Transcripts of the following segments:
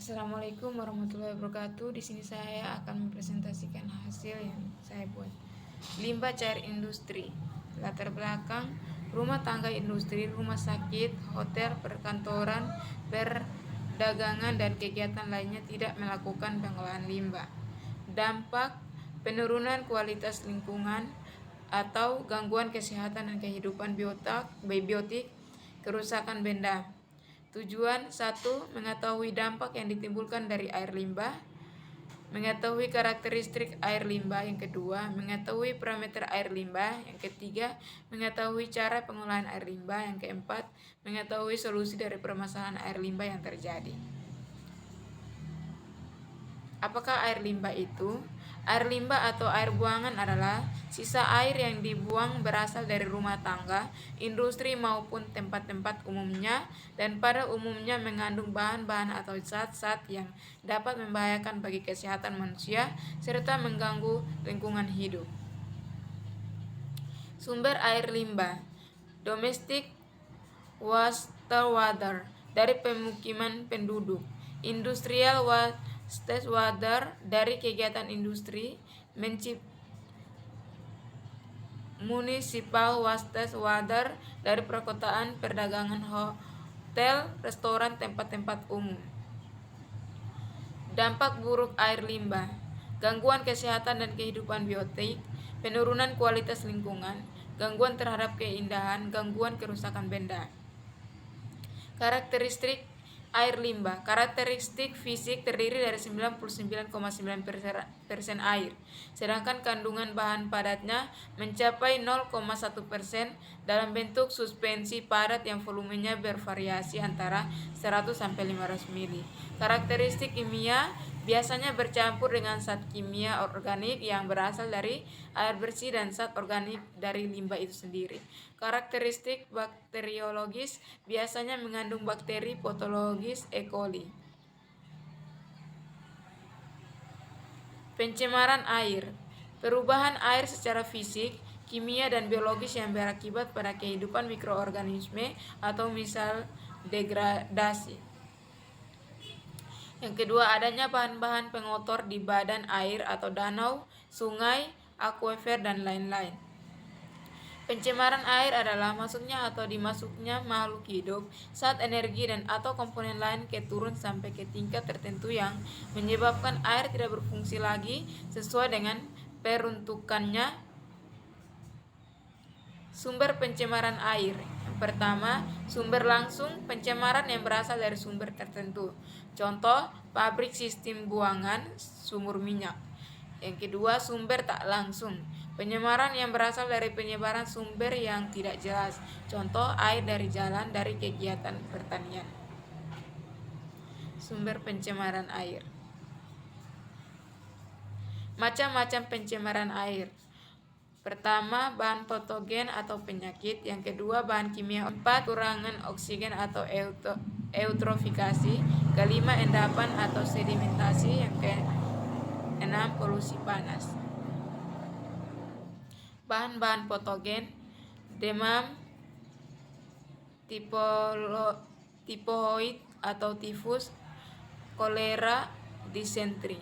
Assalamualaikum warahmatullahi wabarakatuh. Di sini saya akan mempresentasikan hasil yang saya buat. Limbah cair industri. Latar belakang: rumah tangga industri, rumah sakit, hotel, perkantoran, perdagangan, dan kegiatan lainnya tidak melakukan pengolahan limbah. Dampak: penurunan kualitas lingkungan atau gangguan kesehatan dan kehidupan biotik, kerusakan benda. Tujuan: 1. Mengetahui dampak yang ditimbulkan dari air limbah. Mengetahui karakteristik air limbah. Yang kedua, mengetahui parameter air limbah. Yang ketiga, mengetahui cara pengolahan air limbah. Yang keempat, mengetahui solusi dari permasalahan air limbah yang terjadi. Apakah air limbah itu? Air limbah atau air buangan adalah sisa air yang dibuang berasal dari rumah tangga, industri maupun tempat-tempat umumnya, dan pada umumnya mengandung bahan-bahan atau zat-zat yang dapat membahayakan bagi kesehatan manusia serta mengganggu lingkungan hidup. Sumber air limbah: domestic wastewater dari pemukiman penduduk, industrial wastewater dari kegiatan industri, municipal wastewater dari perkotaan, perdagangan, hotel, restoran, tempat-tempat umum. Dampak buruk air limbah: gangguan kesehatan dan kehidupan biotik, penurunan kualitas lingkungan, gangguan terhadap keindahan, gangguan kerusakan benda. Karakteristik air limbah: karakteristik fisik terdiri dari 99,9% air, sedangkan kandungan bahan padatnya mencapai 0,1% dalam bentuk suspensi padat yang volumenya bervariasi antara 100 sampai 500 ml. Karakteristik kimia: biasanya bercampur dengan zat kimia organik yang berasal dari air bersih dan zat organik dari limbah itu sendiri. Karakteristik bakteriologis: biasanya mengandung bakteri patologis E. coli. Pencemaran air: perubahan air secara fisik, kimia, dan biologis yang berakibat pada kehidupan mikroorganisme atau misal degradasi. Yang kedua, adanya bahan-bahan pengotor di badan air atau danau, sungai, akuifer, dan lain-lain. Pencemaran air adalah masuknya atau dimasuknya makhluk hidup, zat energi, dan atau komponen lain ke turun sampai ke tingkat tertentu yang menyebabkan air tidak berfungsi lagi sesuai dengan peruntukannya. Sumber pencemaran air: yang pertama, sumber langsung, pencemaran yang berasal dari sumber tertentu. Contoh, pabrik, sistem buangan, sumur minyak. Yang kedua, sumber tak langsung, pencemaran yang berasal dari penyebaran sumber yang tidak jelas. Contoh, air dari jalan, dari kegiatan pertanian. Sumber pencemaran air. Macam-macam pencemaran air: pertama, bahan patogen atau penyakit. Yang kedua, bahan kimia. 4, kurangan oksigen atau eutrofikasi. Kelima, endapan atau sedimentasi. Yang keenam, polusi panas. Bahan-bahan patogen: demam, tifoid atau tifus, kolera, disentri.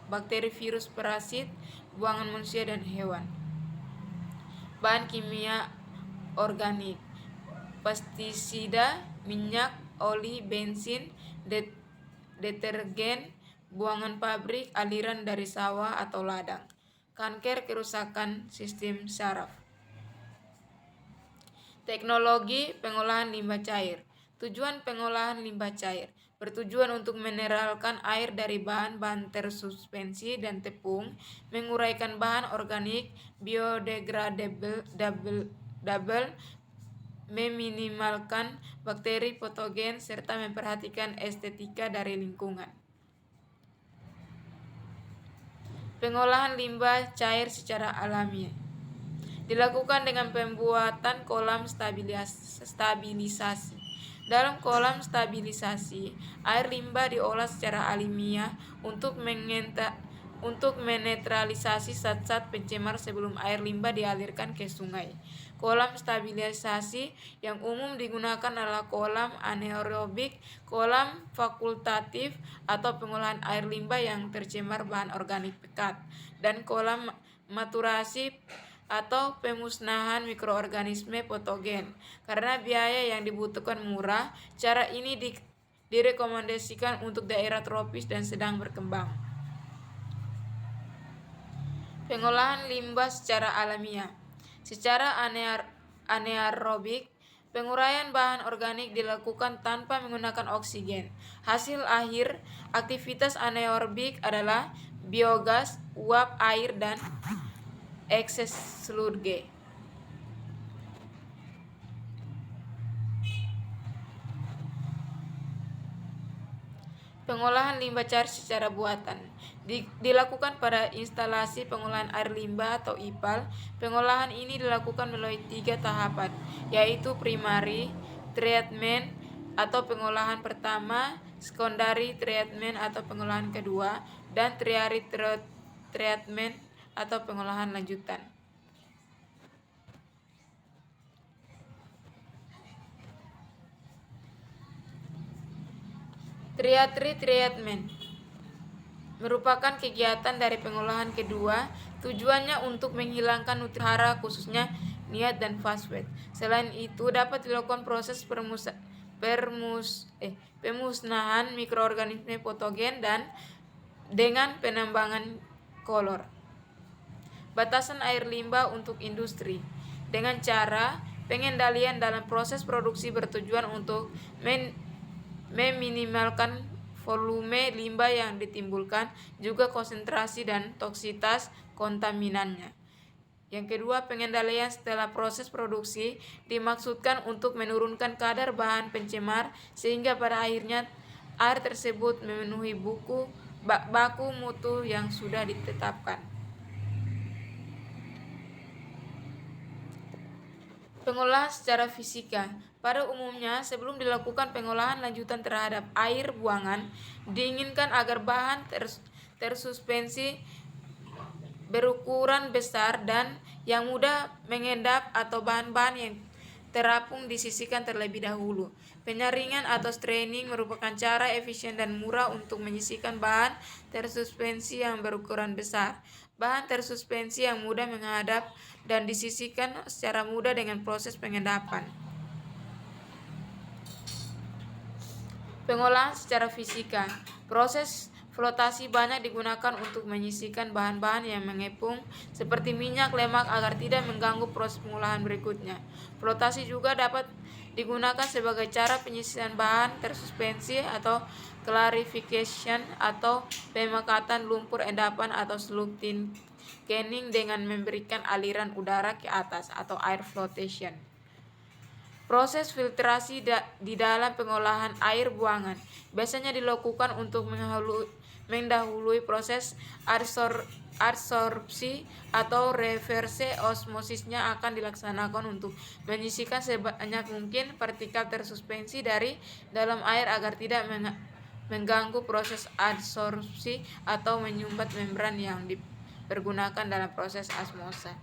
Bakteri, virus, parasit, buangan manusia dan hewan. Bahan kimia organik: pestisida, minyak, oli, bensin, detergen, buangan pabrik, aliran dari sawah atau ladang. Kanker, kerusakan sistem saraf. Teknologi pengolahan limbah cair. Tujuan pengolahan limbah cair: bertujuan untuk mineralkan air dari bahan-bahan tersuspensi dan tepung, menguraikan bahan organik biodegradable, meminimalkan bakteri patogen, serta memperhatikan estetika dari lingkungan. Pengolahan limbah cair secara alamiah dilakukan dengan pembuatan kolam stabilisasi. Dalam kolam stabilisasi, air limbah diolah secara alamiah untuk menetralisasi zat-zat pencemar sebelum air limbah dialirkan ke sungai. Kolam stabilisasi yang umum digunakan adalah kolam anaerobik, kolam fakultatif atau pengolahan air limbah yang tercemar bahan organik pekat, dan kolam maturasi atau pemusnahan mikroorganisme patogen. Karena biaya yang dibutuhkan murah, cara ini direkomendasikan untuk daerah tropis dan sedang berkembang. Pengolahan limbah secara alamiah. Secara anaerobik, penguraian bahan organik dilakukan tanpa menggunakan oksigen. Hasil akhir aktivitas anaerobik adalah biogas, uap air, dan ekses sludge. Pengolahan limbah cair secara buatan dilakukan pada instalasi pengolahan air limbah atau IPAL. Pengolahan ini dilakukan melalui 3 tahapan, yaitu primary treatment atau pengolahan pertama, secondary treatment atau pengolahan kedua, dan tertiary treatment atau pengolahan lanjutan. Tertiary treatment merupakan kegiatan dari pengolahan kedua. Tujuannya untuk menghilangkan nutrisi khususnya niat dan fosfat. Selain itu dapat dilakukan proses pemusnahan mikroorganisme patogen dan dengan penambangan kolor. Batasan air limbah untuk industri dengan cara pengendalian dalam proses produksi bertujuan untuk meminimalkan volume limbah yang ditimbulkan, juga konsentrasi dan toksitas kontaminannya. Yang kedua, pengendalian setelah proses produksi dimaksudkan untuk menurunkan kadar bahan pencemar sehingga pada akhirnya air tersebut memenuhi baku mutu yang sudah ditetapkan. Pengolahan secara fisika. Pada umumnya, sebelum dilakukan pengolahan lanjutan terhadap air buangan, diinginkan agar bahan tersuspensi berukuran besar dan yang mudah mengendap atau bahan-bahan yang terapung disisihkan terlebih dahulu. Penyaringan atau straining merupakan cara efisien dan murah untuk menyisihkan bahan tersuspensi yang berukuran besar. Bahan tersuspensi yang mudah menghadap dan disisihkan secara mudah dengan proses pengendapan. Pengolahan secara fisika. Proses flotasi banyak digunakan untuk menyisihkan bahan-bahan yang mengepung seperti minyak, lemak agar tidak mengganggu proses pengolahan berikutnya. Flotasi juga dapat digunakan sebagai cara penyisihan bahan tersuspensi atau clarification atau pemekatan lumpur endapan atau slug thickening dengan memberikan aliran udara ke atas atau air flotation. Proses filtrasi di dalam pengolahan air buangan biasanya dilakukan untuk mendahului proses adsorpsi atau reverse osmosisnya akan dilaksanakan untuk menyisihkan sebanyak mungkin partikel tersuspensi dari dalam air agar tidak mengganggu proses adsorpsi atau menyumbat membran yang dipergunakan dalam proses osmosa.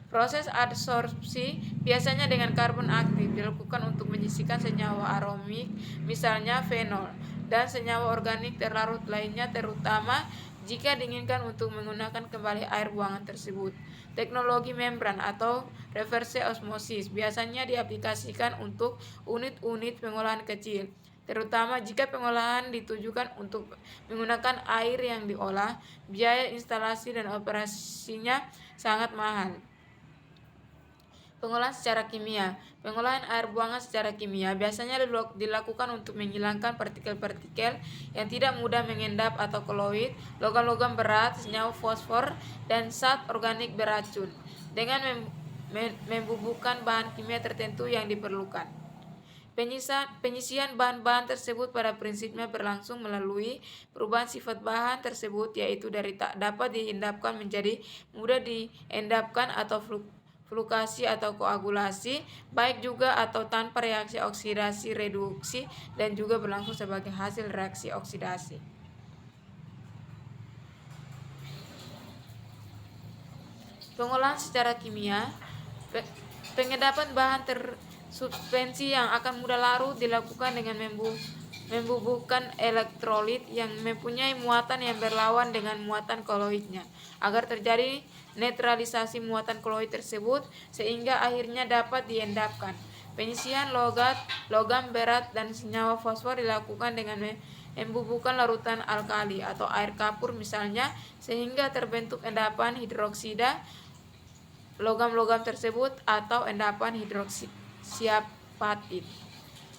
Proses adsorpsi biasanya dengan karbon aktif dilakukan untuk menyisihkan senyawa aromik, misalnya fenol, dan senyawa organik terlarut lainnya, terutama jika diinginkan untuk menggunakan kembali air buangan tersebut. Teknologi membran atau reverse osmosis biasanya diaplikasikan untuk unit-unit pengolahan kecil, terutama jika pengolahan ditujukan untuk menggunakan air yang diolah. Biaya instalasi dan operasinya sangat mahal. Pengolahan secara kimia. Pengolahan air buangan secara kimia biasanya dilakukan untuk menghilangkan partikel-partikel yang tidak mudah mengendap atau koloid, logam-logam berat, senyawa fosfor, dan zat organik beracun dengan membubukkan bahan kimia tertentu yang diperlukan. Penyisihan bahan-bahan tersebut pada prinsipnya berlangsung melalui perubahan sifat bahan tersebut, yaitu dari tak dapat diendapkan menjadi mudah diendapkan atau flukasi atau koagulasi, baik juga atau tanpa reaksi oksidasi reduksi, dan juga berlangsung sebagai hasil reaksi oksidasi. Pengolahan secara kimia. Pengendapan bahan tersuspensi yang akan mudah larut dilakukan dengan membubuhkan elektrolit yang mempunyai muatan yang berlawan dengan muatan koloidnya agar terjadi netralisasi muatan koloid tersebut sehingga akhirnya dapat diendapkan. Penyisian logam berat dan senyawa fosfor dilakukan dengan membubuhkan larutan alkali atau air kapur misalnya sehingga terbentuk endapan hidroksida logam-logam tersebut atau endapan hidroksiapatit.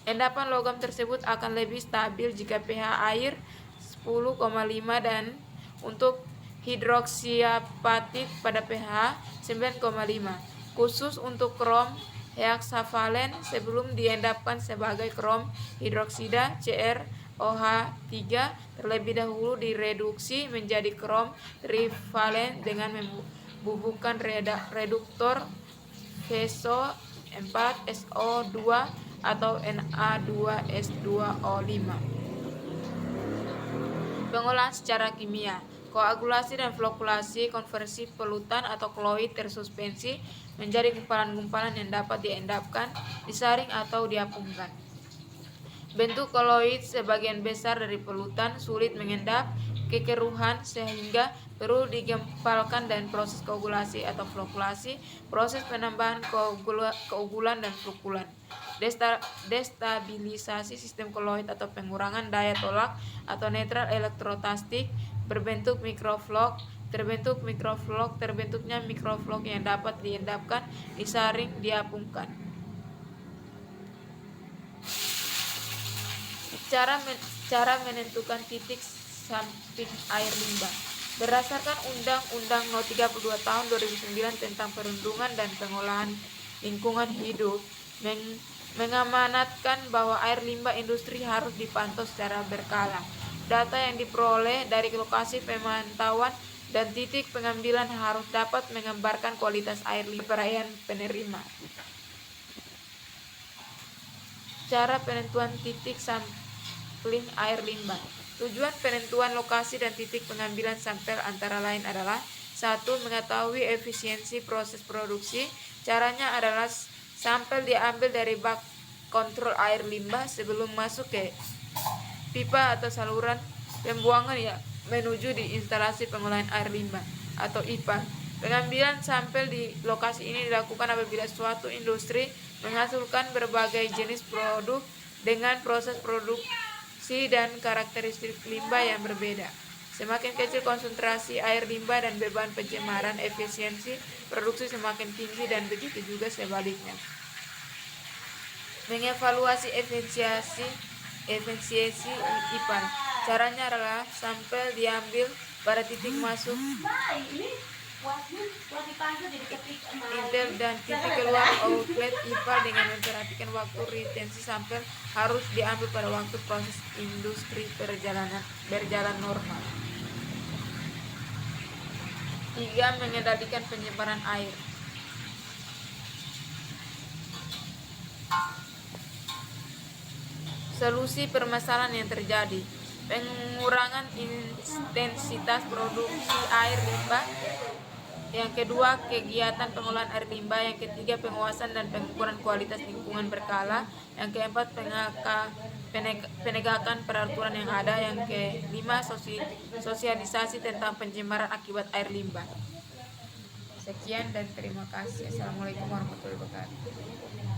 Endapan logam tersebut akan lebih stabil jika pH air 10,5 dan untuk hidroksiapatit pada pH 9,5. Khusus untuk krom heksavalen sebelum diendapkan sebagai krom hidroksida CrOH3 terlebih dahulu direduksi menjadi krom trivalen dengan membubuhkan reduktor VSO 4SO2 atau Na2S2O5. Pengolahan secara kimia, koagulasi dan flokulasi konversi polutan atau koloid tersuspensi menjadi gumpalan-gumpalan yang dapat diendapkan, disaring atau diapungkan. Bentuk koloid sebagian besar dari polutan sulit mengendap, kekeruhan sehingga perlu digempalkan dan proses koagulasi atau flokulasi, proses penambahan keunggulan dan flokulan. Destabilisasi sistem koloid atau pengurangan daya tolak atau netral elektrostatik berbentuk mikroflok, terbentuknya mikroflok yang dapat diendapkan, disaring, diapungkan. Cara menentukan titik samping air limbah. Berdasarkan Undang-Undang No 32 Tahun 2009 tentang perlindungan dan pengolahan lingkungan hidup mengamanatkan bahwa air limbah industri harus dipantau secara berkala. Data yang diperoleh dari lokasi pemantauan dan titik pengambilan harus dapat menggambarkan kualitas air limbah perayaan penerima. Cara penentuan titik sampling air limbah. Tujuan penentuan lokasi dan titik pengambilan sampel antara lain adalah 1. Mengetahui efisiensi proses produksi. Caranya adalah sampel diambil dari bak kontrol air limbah sebelum masuk ke pipa atau saluran pembuangan yang menuju di instalasi pengolahan air limbah atau IPA. Pengambilan sampel di lokasi ini dilakukan apabila suatu industri menghasilkan berbagai jenis produk dengan proses produksi dan karakteristik limbah yang berbeda. Semakin kecil konsentrasi air limbah dan beban pencemaran, efisiensi produksi semakin tinggi dan begitu juga sebaliknya. Mengevaluasi efisiensi IPAN. Caranya adalah sampel diambil pada titik masuk intel dan titik keluar outlet IPA dengan memperhatikan waktu retensi sampel harus diambil pada waktu proses industri berjalan normal. 3. Mengendalikan penyebaran air. Solusi permasalahan yang terjadi: pengurangan intensitas produksi air limbah. Yang kedua, kegiatan pengolahan air limbah. Yang ketiga, pengawasan dan pengukuran kualitas lingkungan berkala. Yang keempat, penegakan peraturan yang ada. Yang kelima, sosialisasi tentang pencemaran akibat air limbah. Sekian dan terima kasih. Assalamualaikum warahmatullahi wabarakatuh.